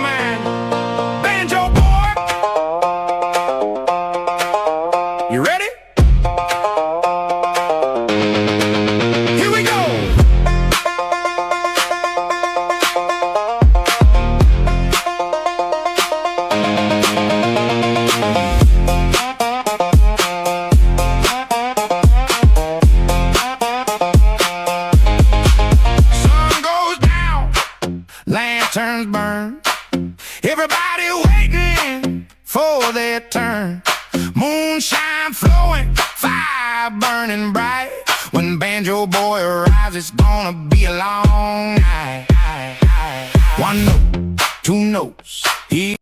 man, Banjo boy. You ready? Here we go. Sun goes down, lanterns burn, everybody waiting for their turn. Moonshine flowing, fire burning bright. When Banjo boy arrives, it's gonna be a long night. One note, two notes, he